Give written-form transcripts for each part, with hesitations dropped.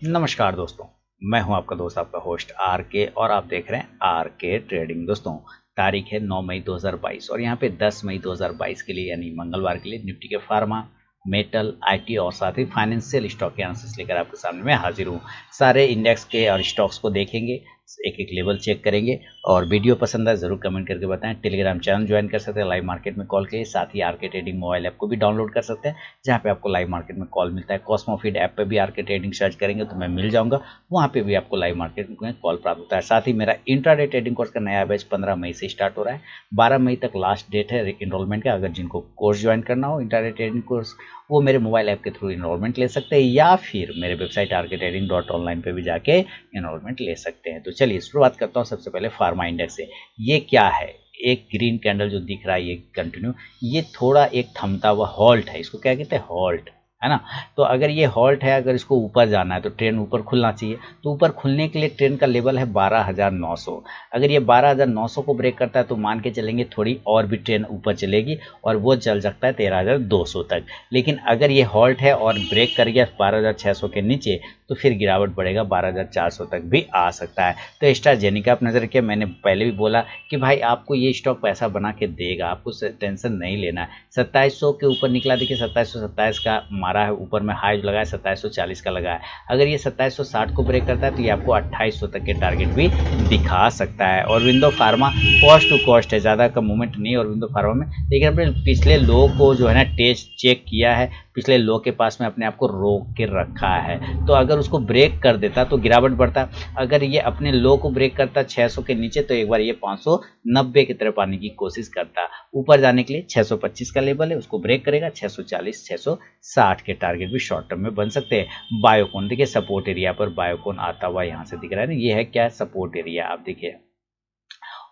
नमस्कार दोस्तों, मैं हूं आपका दोस्त आपका होस्ट आर के और आप देख रहे हैं आर के ट्रेडिंग। दोस्तों तारीख है 9 मई 2022 और यहां पे 10 मई 2022 के लिए यानी मंगलवार के लिए निफ्टी के फार्मा, मेटल, आईटी और साथ ही फाइनेंशियल स्टॉक के एनालिसिस लेकर आपके सामने मैं हाजिर हूं। सारे इंडेक्स के और स्टॉक्स को देखेंगे, एक एक लेवल चेक करेंगे और वीडियो पसंद आए जरूर कमेंट करके बताएं। टेलीग्राम चैनल ज्वाइन कर सकते हैं लाइव मार्केट में कॉल के लिए, साथ ही आर के ट्रेडिंग मोबाइल ऐप को भी डाउनलोड कर सकते हैं जहां पे आपको लाइव मार्केट में कॉल मिलता है। कॉस्मोफीड ऐप पे भी आर के ट्रेडिंग सर्च करेंगे तो मैं मिल जाऊंगा, वहां पे भी आपको लाइव मार्केट में कॉल प्राप्त होता है। साथ ही मेरा इंट्राडे ट्रेडिंग कोर्स का नया बैच 15 मई से स्टार्ट हो रहा है, 12 मई तक लास्ट डेट है एनरोलमेंट का। अगर जिनको कोर्स ज्वाइन करना हो इंट्राडे ट्रेडिंग कोर्स, वो मेरे मोबाइल ऐप के थ्रू एनरोलमेंट ले सकते हैं या फिर मेरे वेबसाइट rktrading.online पे भी जाके एनरोलमेंट ले सकते हैं। तो चलिए शुरुआत करता हूँ सबसे पहले फार्मा इंडेक्स से। ये क्या है, एक ग्रीन कैंडल जो दिख रहा है ये कंटिन्यू, ये थोड़ा एक थमता हुआ हॉल्ट है, इसको क्या कहते हैं, हॉल्ट है ना। तो अगर ये हॉल्ट है, अगर इसको ऊपर जाना है तो ट्रेंड ऊपर खुलना चाहिए। तो ऊपर खुलने के लिए ट्रेंड का लेवल है 12,900। अगर ये 12,900 को ब्रेक करता है तो मान के चलेंगे थोड़ी और भी ट्रेंड ऊपर चलेगी और वो चल सकता है 13,200 तक। लेकिन अगर ये हॉल्ट है और ब्रेक कर गया 12,600 के नीचे तो फिर गिरावट बढ़ेगा 12,400 तक भी आ सकता है। तो एस्ट्राजेनेका आप नजर रखिए, मैंने पहले भी बोला कि भाई आपको ये स्टॉक पैसा बना के देगा, आपको टेंशन नहीं लेना है। 2700 के ऊपर निकला, देखिए 2727 का मारा है, ऊपर में हाई लगाया 2740 का लगाया। अगर ये 2760 को ब्रेक करता है तो ये आपको 2800 तक के टारगेट भी दिखा सकता है। और window pharma cost to cost है, ज़्यादा का मूवमेंट नहीं और विंडो फार्मा में, लेकिन अपने पिछले लो को जो है ना टेस्ट चेक किया है, पिछले लो के पास में अपने आप को रोक के रखा है। तो अगर उसको ब्रेक कर देता तो गिरावट बढ़ता। अगर ये अपने लो को ब्रेक करता 600 के नीचे तो एक बार ये 590 की तरफ आने की कोशिश करता। ऊपर जाने के लिए 625 का लेवल है, उसको ब्रेक करेगा 640 660 के टारगेट भी शॉर्ट टर्म में बन सकते हैं। बायोकॉन देखिए सपोर्ट एरिया पर बायोकॉन आता हुआ यहाँ से दिख रहा है ना, ये है क्या, सपोर्ट एरिया आप देखिए,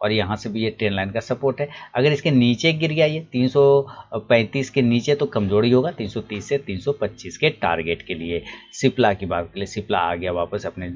और यहाँ से भी ये ट्रेन लाइन का सपोर्ट है। अगर इसके नीचे गिर गया ये 335 के नीचे तो कमजोरी होगा 330 से 325 के टारगेट के लिए। सिप्ला की बात करें, सिप्ला आ गया वापस अपने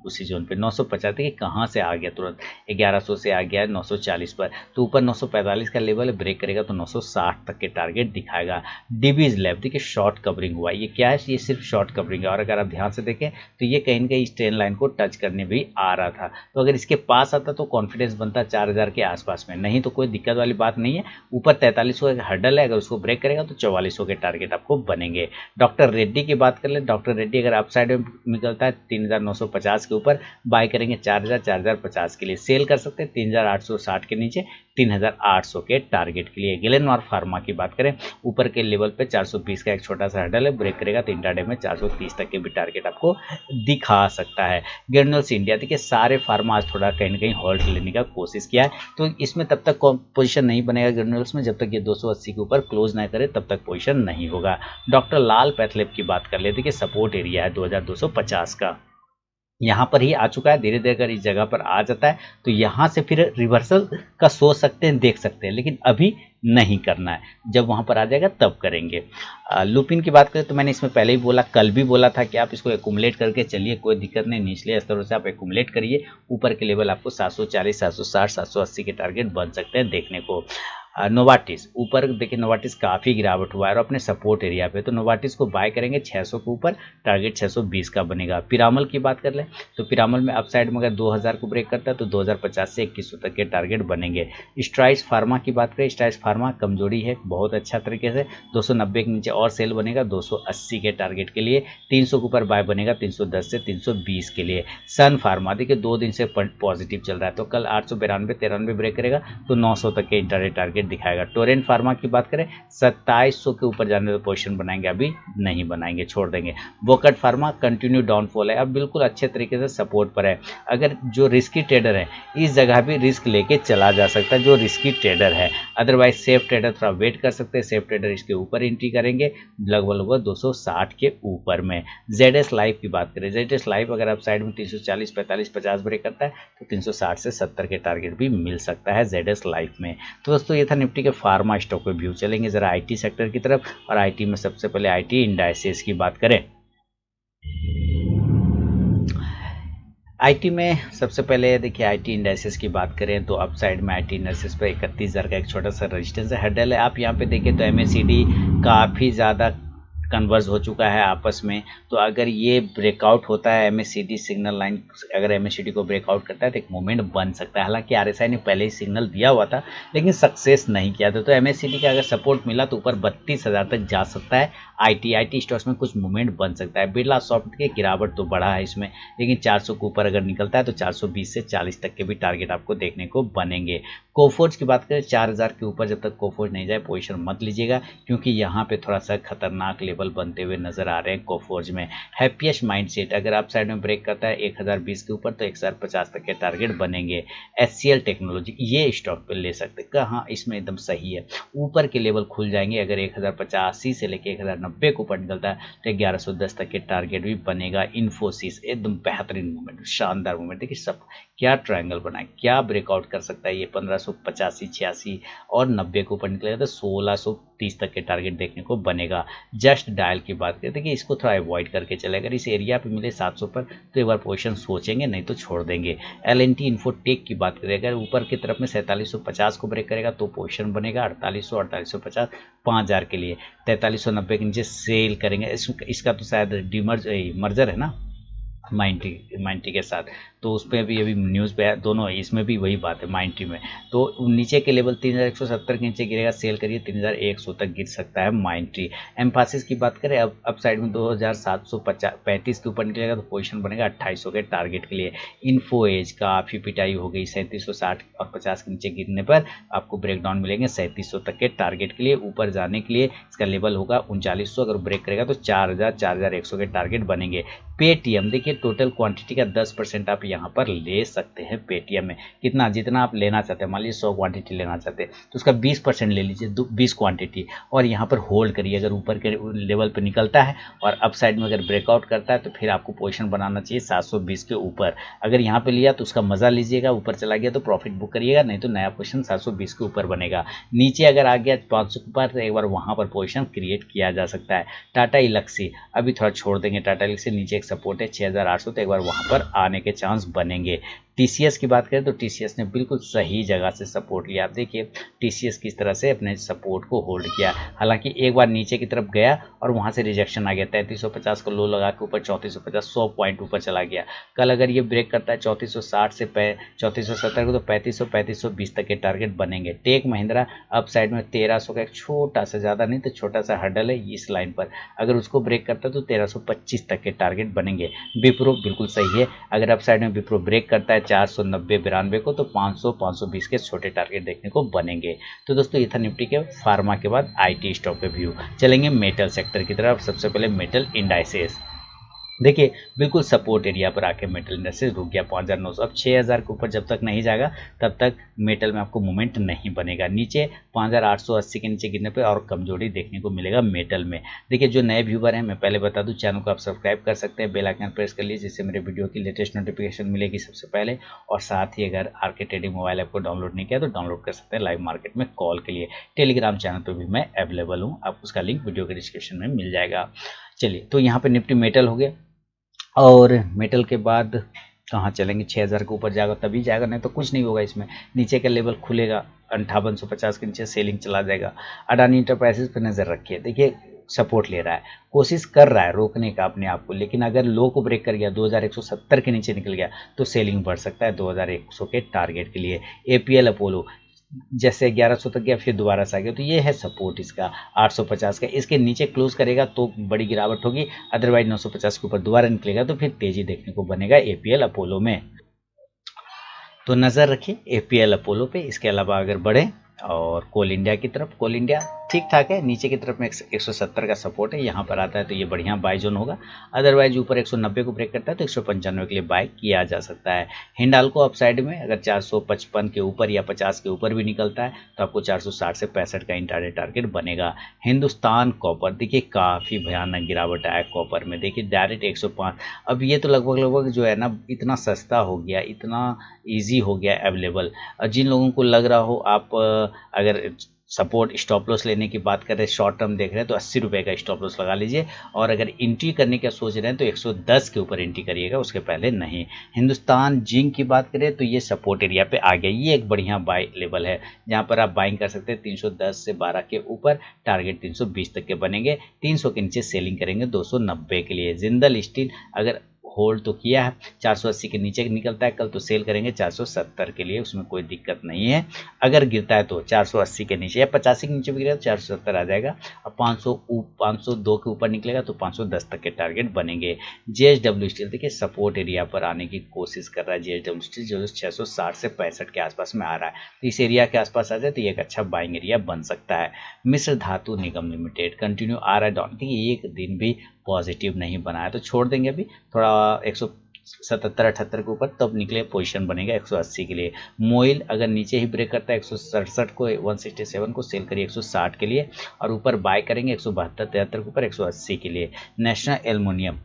उसी जोन पे 950 कि कहाँ से आ गया, तुरंत 1100 से आ गया 940 पर। तो ऊपर 945 का लेवल है, ब्रेक करेगा तो 960 तक के टारगेट दिखाएगा। डिवीज लैब देखिए शॉर्ट कवरिंग हुआ, ये क्या है, ये सिर्फ शॉर्ट कवरिंग है। और अगर आप ध्यान से देखें तो ये कहीं ना कहीं इस ट्रेन लाइन को टच करने भी आ रहा था। तो अगर इसके पास आता तो कॉन्फिडेंस बनता 4000 के आसपास में, नहीं तो कोई दिक्कत वाली बात नहीं है। ऊपर 4300 का हर्डल है, अगर उसको ब्रेक करेगा तो 4400 के टारगेट आपको बनेंगे। डॉक्टर रेड्डी की बात कर ले, डॉक्टर रेड्डी अगर अपसाइड में निकलता है 3950 के ऊपर बाय करेंगे 4050 के लिए, सेल कर सकते हैं 3860 के नीचे 3800 के टारगेट के लिए। ग्लेनमार्क फार्मा की बात करें, ऊपर के लेवल पे 420 का एक छोटा सा हर्डल है, ब्रेक करेगा तो इंट्राडे में 430 तक के भी टारगेट आपको दिखा सकता है। ग्रेन्यूल्स इंडिया देखिए सारे फार्मा आज थोड़ा कहीं ना कहीं होल्ड लेने का कोशिश किया है, तो इसमें तब तक पोजीशन नहीं बनेगा ग्रेन्यूल्स में जब तक ये 280 के ऊपर क्लोज ना करे, तब तक पोजीशन नहीं होगा। डॉक्टर लाल पैथलैब की बात कर लेते कि सपोर्ट एरिया है 2250 का, यहाँ पर ही आ चुका है। धीरे धीरे अगर इस जगह पर आ जाता है तो यहाँ से फिर रिवर्सल का सोच सकते हैं, देख सकते हैं, लेकिन अभी नहीं करना है, जब वहाँ पर आ जाएगा तब करेंगे। लुपिन की बात करें तो मैंने इसमें पहले ही बोला, कल भी बोला था कि आप इसको एकुमुलेट करके चलिए, कोई दिक्कत नहीं, निचले स्तरों से आप एकुमुलेट करिए, ऊपर के लेवल आपको 740 760 780 के टारगेट बन सकते हैं देखने को। नोवाटिस ऊपर देखिए, नोवाटिस काफ़ी गिरावट हुआ है और अपने सपोर्ट एरिया पे, तो नोवाटिस को बाय करेंगे 600 के ऊपर, टारगेट 620 का बनेगा। पिरामल की बात कर लें तो पिरामल में अपसाइड में अगर 2000 को ब्रेक करता है तो 2050 से 2100 तक के टारगेट बनेंगे। स्ट्राइस फार्मा की बात करें, स्ट्राइस फार्मा कमजोरी है बहुत अच्छा तरीके से, 290 के नीचे और सेल बनेगा 280 के टारगेट के लिए, 300 के ऊपर बाय बनेगा 310 से 320 के लिए। सन फार्मा देखिए 2 दिन से पॉजिटिव चल रहा है, तो कल 892 93 ब्रेक करेगा तो 900 तक के इंटरडे टारगेट दिखाएगा। टोरेंट फार्मा की बात करें 2700 के ऊपर जाने तो पोजीशन बनाएंगे, अभी नहीं बनाएंगे, छोड़ देंगे। वोकट फार्मा कंटिन्यू डाउनफॉल है, अब बिल्कुल अच्छे तरीके से सपोर्ट पर है। अगर जो रिस्की ट्रेडर है इस जगह भी रिस्क लेके चला जा सकता है, जो रिस्की ट्रेडर है। अदरवाइज सेफ ट्रेडर थोड़ा वेट कर सकते हैं, सेफ ट्रेडर इसके ऊपर एंट्री करेंगे लगभग 260 के ऊपर में। जेडएस लाइफ की बात करें, जेडएस लाइफ अगर आप साइड में 340 45 50 ब्रेक करता है तो 360 से 70 के टारगेट भी मिल सकता है जेडएस लाइफ में। तो दोस्तों ये था निफ्टी के फार्मा स्टॉक पे व्यू। चलेंगे जरा आईटी सेक्टर की तरफ, और आईटी में सबसे पहले आईटी इंडाइसेस की बात करें। आईटी में सबसे पहले देखिए, आईटी इंडाइसेस की बात करें तो अप साइड में आईटी इंडाइसेस पे 31,000 का एक छोटा सा रेजिस्टेंस है, हर्डल है। आप यहाँ पे देखें तो एमएसीडी काफ़ी ज़्यादा कन्वर्ज हो चुका है आपस में। तो अगर ये ब्रेकआउट होता है MACD सिग्नल लाइन, अगर MACD को ब्रेकआउट करता है तो एक मोमेंट बन सकता है। हालांकि RSI ने पहले ही सिग्नल दिया हुआ था लेकिन सक्सेस नहीं किया था। तो MACD का अगर सपोर्ट मिला तो ऊपर 32,000 तक जा सकता है। IT स्टॉक्स में कुछ मूवमेंट बन सकता है। बिरला सॉफ्ट के गिरावट तो बढ़ा है इसमें, लेकिन 400 के ऊपर अगर निकलता है तो 420 से 40 तक के भी टारगेट आपको देखने को बनेंगे। कोफोर्ज की बात करें, 4000 के ऊपर जब तक कोफोर्ज नहीं जाए पोजीशन मत लीजिएगा, क्योंकि यहाँ पे थोड़ा सा खतरनाक लेवल बनते हुए नजर आ रहे हैं कोफोर्ज में। हैप्पीएस्ट माइंडसेट अगर आप साइड में ब्रेक करता है 1020 के ऊपर तो 1050 तक के टारगेट बनेंगे। HCL टेक्नोलॉजी ये स्टॉक पे ले सकते हैं, कहाँ इसमें एकदम सही है। ऊपर के लेवल खुल जाएंगे, अगर 1085 से लेके 1090 के ऊपर निकलता है तो 1110 तक के टारगेट भी बनेगा। इन्फोसिस एकदम बेहतरीन मूवमेंट, शानदार मूवमेंट। देखिए सब क्या ट्रायंगल बनाए, क्या ब्रेकआउट कर सकता है ये। 1585, 86 और 90 के ऊपर निकलेगा तो 1630 तक के टारगेट देखने को बनेगा। जस्ट डायल की बात करें, देखिए इसको थोड़ा अवॉइड करके चले। अगर इस एरिया पे मिले 700 पर तो एक बार पोजीशन सोचेंगे, नहीं तो छोड़ देंगे। LNT इन्फोटेक की बात करें, अगर ऊपर की तरफ में 4750 को ब्रेक करेगा तो पोजीशन बनेगा 4800, 4850 5000 के लिए। 4390 के नीचे सेल करेंगे। इसका तो शायद मर्जर है ना माइंट्री के साथ, तो उस पर भी अभी न्यूज़ पे है। दोनों इसमें भी वही बात है माइंट्री में। तो नीचे के लेवल 3170 के नीचे गिरेगा, सेल करिए 3100 तक गिर सकता है माइंट्री। एम्फासिस की बात करें, अब साइड में 2735 के ऊपर निकलेगा तो पोजीशन बनेगा 2800 के टारगेट के लिए। इन्फो एज काफ़ी पिटाई हो गई, 3760 और 50 के नीचे गिरने पर आपको ब्रेकडाउन मिलेंगे 3700 तक के टारगेट के लिए। ऊपर जाने के लिए इसका लेवल होगा 3900, अगर ब्रेक करेगा तो 4100 के टारगेट बनेंगे। पेटीएम देखिए, टोटल क्वांटिटी का 10% आप यहाँ पर ले सकते हैं पेटीएम में। कितना, जितना आप लेना चाहते हैं, मान लीजिए 100 क्वांटिटी लेना चाहते हैं तो उसका 20% ले लीजिए, 20 क्वांटिटी, और यहाँ पर होल्ड करिए। अगर ऊपर के लेवल पर निकलता है और अप साइड में अगर ब्रेकआउट करता है तो फिर आपको पोजीशन बनाना चाहिए 720 के ऊपर। अगर यहाँ पे लिया तो उसका मजा लीजिएगा, ऊपर चला गया तो प्रॉफिट बुक करिएगा, नहीं तो नया पोजीशन 720 के ऊपर बनेगा। नीचे अगर आ गया 500 के ऊपर तो एक बार वहाँ पर पोजीशन क्रिएट किया जा सकता है। टाटा इलेक्सी अभी थोड़ा छोड़ देंगे, टाटा इलेक्सी नीचे सपोर्ट है 6800, तो एक बार वहां पर आने के चांस बनेंगे। TCS की बात करें तो TCS ने बिल्कुल सही जगह से सपोर्ट लिया। आप देखिए TCS किस तरह से अपने सपोर्ट को होल्ड किया। हालांकि एक बार नीचे की तरफ गया और वहां से रिजेक्शन आ गया, 3350 को लो लगा के ऊपर 3450, 100 पॉइंट ऊपर चला गया। कल अगर ये ब्रेक करता है 3460 से 3470 को तो 3520 तक के टारगेट बनेंगे। टेक महिंद्रा अप साइड में 1300 का एक छोटा सा, ज़्यादा नहीं तो छोटा सा हर्डल है इस लाइन पर, अगर उसको ब्रेक करता है तो 1325 तक के टारगेट बनेंगे। विप्रो बिल्कुल सही है, अगर अप साइड में विप्रो ब्रेक करता है 490-92 को तो 500-520 के छोटे टारगेट देखने को बनेंगे। तो दोस्तों ये था निफ्टी के फार्मा के बाद IT स्टॉक पे व्यू। चलेंगे मेटल सेक्टर की तरफ। सबसे पहले मेटल इंडाइसेस देखिए, बिल्कुल सपोर्ट एरिया पर आके मेटल इंडेक्स रुक गया 5900। अब 6000 के ऊपर जब तक नहीं जाएगा तब तक मेटल में आपको मूवमेंट नहीं बनेगा। नीचे 5880 के नीचे गिरने पे और कमजोरी देखने को मिलेगा मेटल में। देखिए, जो नए व्यूवर हैं मैं पहले बता दूं, चैनल को आप सब्सक्राइब कर सकते हैं, बेल आइकन प्रेस कर लीजिए जिससे मेरे वीडियो की लेटेस्ट नोटिफिकेशन मिलेगी सबसे पहले। और साथ ही अगर आरके ट्रेडिंग मोबाइल ऐप को डाउनलोड नहीं किया तो डाउनलोड कर सकते हैं लाइव मार्केट में कॉल के लिए। टेलीग्राम चैनल पर भी मैं अवेलेबल हूँ, आप उसका लिंक वीडियो के डिस्क्रिप्शन में मिल जाएगा। चलिए, तो यहाँ पे निफ्टी मेटल हो गया, और मेटल के बाद कहाँ चलेंगे, 6000 के ऊपर जाएगा तभी जाएगा, नहीं तो कुछ नहीं होगा इसमें। नीचे का लेवल खुलेगा 5850 के नीचे सेलिंग चला जाएगा। अडानी इंटरप्राइजेस पर नज़र रखिए, देखिए सपोर्ट ले रहा है, कोशिश कर रहा है रोकने का अपने आप को, लेकिन अगर लो को ब्रेक कर गया 2170 के नीचे निकल गया तो सेलिंग बढ़ सकता है 2100 के टारगेट के लिए। APL अपोलो जैसे 1100 तक गया फिर दोबारा से आ गया, तो ये है सपोर्ट इसका 850 का। इसके नीचे क्लोज करेगा तो बड़ी गिरावट होगी, अदरवाइज 950 के ऊपर दोबारा निकलेगा तो फिर तेजी देखने को बनेगा APL अपोलो में। तो नज़र रखिए APL अपोलो पे। इसके अलावा अगर बढ़े और कोल इंडिया की तरफ, कोल इंडिया ठीक ठाक है, नीचे की तरफ में 170 का सपोर्ट है, यहाँ पर आता है तो ये बढ़िया बाय जोन होगा। अदरवाइज ऊपर 190 को ब्रेक करता है तो 195 के लिए बाय किया जा सकता है। हिंडाल्को अपसाइड में अगर 455 के ऊपर या 50 के ऊपर भी निकलता है तो आपको 460 से 65 का इंट्राडे टारगेट बनेगा। हिंदुस्तान कॉपर देखिए, काफ़ी भयानक गिरावट आया कॉपर में, देखिए डायरेक्ट 105। अब ये तो लगभग जो है ना इतना सस्ता हो गया, इतना ईजी हो गया अवेलेबल। जिन लोगों को लग रहा हो आप अगर सपोर्ट स्टॉप लॉस लेने की बात करें, शॉर्ट टर्म देख रहे हैं तो 80 रुपये का स्टॉप लॉस लगा लीजिए। और अगर एंट्री करने का सोच रहे हैं तो 110 के ऊपर एंट्री करिएगा, उसके पहले नहीं। हिंदुस्तान जिंक की बात करें तो ये सपोर्ट एरिया पे आ गया, ये एक बढ़िया बाय लेवल है जहां पर आप बाइंग कर सकते हैं। 310 से 12 के ऊपर टारगेट 320 तक के बनेंगे, 300 के नीचे सेलिंग करेंगे 290 के लिए। जिंदल स्टील अगर होल्ड तो किया है, 480 के नीचे निकलता है कल तो सेल करेंगे 470 के लिए, उसमें कोई दिक्कत नहीं है। अगर गिरता है तो 480 के नीचे या 85 के नीचे भी गिरा तो 470 आ जाएगा। अब 502 के ऊपर निकलेगा तो 510 तक के टारगेट बनेंगे। जेएसडब्ल्यू स्टील देखिए सपोर्ट एरिया पर आने की कोशिश कर रहा है। जेएसडब्ल्यू स्टील जो 660 से 65 के आसपास में आ रहा है, तो इस एरिया के आसपास आ जाए तो ये एक अच्छा बाइंग एरिया बन सकता है। मिश्र धातु निगम लिमिटेड कंटिन्यू आ रहा है डाउन, देखिए एक दिन भी पॉजिटिव नहीं बनाया तो छोड़ देंगे अभी, थोड़ा 177-78 के ऊपर तब निकले पोजीशन बनेगा 180 के लिए। मोइल अगर नीचे ही ब्रेक करता है 167 को 167 को सेल करिए 160 के लिए, और ऊपर बाय करेंगे 172-73 के ऊपर 180 के लिए। नेशनल एल्युमिनियम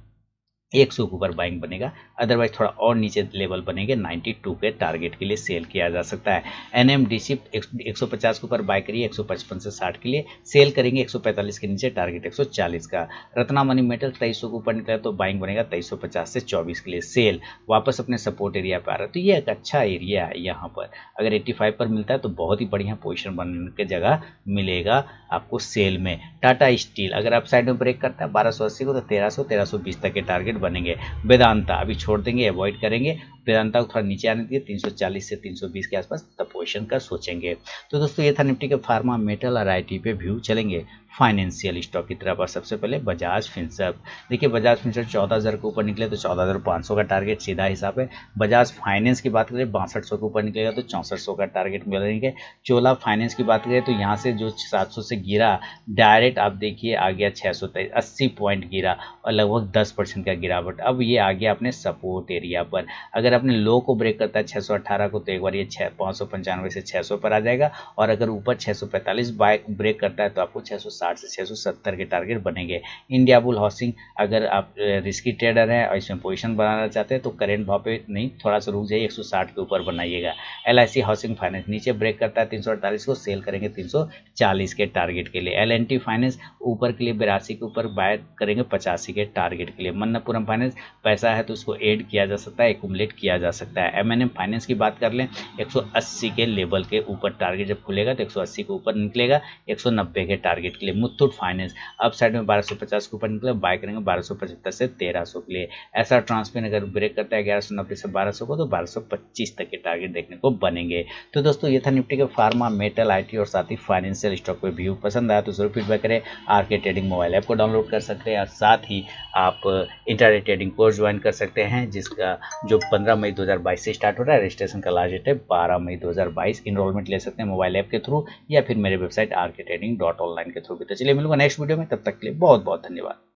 100 के ऊपर बाइंग बनेगा, अदरवाइज थोड़ा और नीचे लेवल बनेंगे 92 के टारगेट के लिए सेल किया जा सकता है। एनएमडीसी 150 के ऊपर बाय करिए 155 से 60 के लिए, सेल करेंगे 145 के नीचे टारगेट 140 का। रत्नामणि मेटल 2300 के ऊपर निकला तो बाइंग बनेगा 2350 से 24 के लिए, सेल वापस अपने सपोर्ट एरिया पर आ रहा है, तो ये एक अच्छा एरिया है। यहाँ पर अगर 85 पर मिलता है तो बहुत ही बढ़िया पोजिशन बनने की जगह मिलेगा आपको सेल में। टाटा स्टील अगर आप साइड में ब्रेक करता है 1280 को तो 1300-1320 तक के टारगेट बनेंगे। वेदांता अभी छोड़ देंगे, अवॉइड करेंगे, वेदांता को थोड़ा नीचे आने दिए 340 से 320 के आसपास तब पोजीशन का सोचेंगे। तो दोस्तों ये था निफ्टी के फार्मा मेटल और आईटी पे व्यू। चलेंगे फाइनेंशियल स्टॉक की तरफ। और सबसे पहले बजाज फिनसर्व, देखिए बजाज फिनसर्व 14,000 के ऊपर निकले तो 14,500 का टारगेट सीधा हिसाब है। बजाज फाइनेंस की बात करें 6200 के ऊपर निकलेगा तो 6400 का टारगेट मिलेंगे। चोला फाइनेंस की बात करें तो यहाँ से जो 700 से गिरा डायरेक्ट आप देखिए आ गया 623, 80 पॉइंट गिरा और लगभग 10% का गिरावट। अब ये आ गया अपने सपोर्ट एरिया पर, अगर अपने लो को ब्रेक करता है 618 को तो एक बार ये 595 से 600 पर आ जाएगा, और अगर ऊपर 645 ब्रेक करता है तो आपको 660 से 670 के टारगेट बनेंगे। इंडिया बुल हाउसिंग अगर आप रिस्की ट्रेडर हैं और इसमें पोजीशन बनाना चाहते हैं तो करेंट भाव पे नहीं, थोड़ा सा रुक जाइए 160 के ऊपर बनाइएगा। एलआईसी हाउसिंग फाइनेंस नीचे ब्रेक करता है 348 को, सेल करेंगे 340 के टारगेट के लिए। एलएनटी फाइनेंस ऊपर के लिए 82 के ऊपर बाय करेंगे 85 के टारगेट के लिए। मन्नपुरम फाइनेंस पैसा है तो उसको ऐड किया जा सकता है, एक्यूमुलेट किया जा सकता है। एमएनएम फाइनेंस की बात कर लें 180 के लेवल के ऊपर टारगेट जब खुलेगा तो 180 के ऊपर निकलेगा 190 के टारगेट के लिए। मुथूट फाइनेंस अप साइड में 1250 के ऊपर निकले, बाय करेंगे 1275 से 1300 के लिए। ऐसा ट्रांसपेन अगर ब्रेक करता है 1190 से 1200 को तो 1225 तक के टारगेट देखने को बनेंगे। तो दोस्तों ये था निफ्टी के फार्मा मेटल आईटी और साथ ही फाइनेंशियल स्टॉक पे व्यू। पसंद आया तो जरूर फीडबैक करें। आरके ट्रेडिंग मोबाइल ऐप को डाउनलोड कर सकते हैं और साथ ही आप इंट्राडे ट्रेडिंग कोर्स ज्वाइन कर सकते हैं जिसका जो 15 मई 2022 से स्टार्ट हो रहा है। रजिस्ट्रेशन का लास्ट डेट है 12 मई 2022। इनरोलमेंट ले सकते हैं मोबाइल ऐप के थ्रू या फिर मेरे वेबसाइट rktrading.online के थ्रू भी। तो चलिए मिलूंगा नेक्स्ट वीडियो में, तब तक के लिए बहुत बहुत धन्यवाद।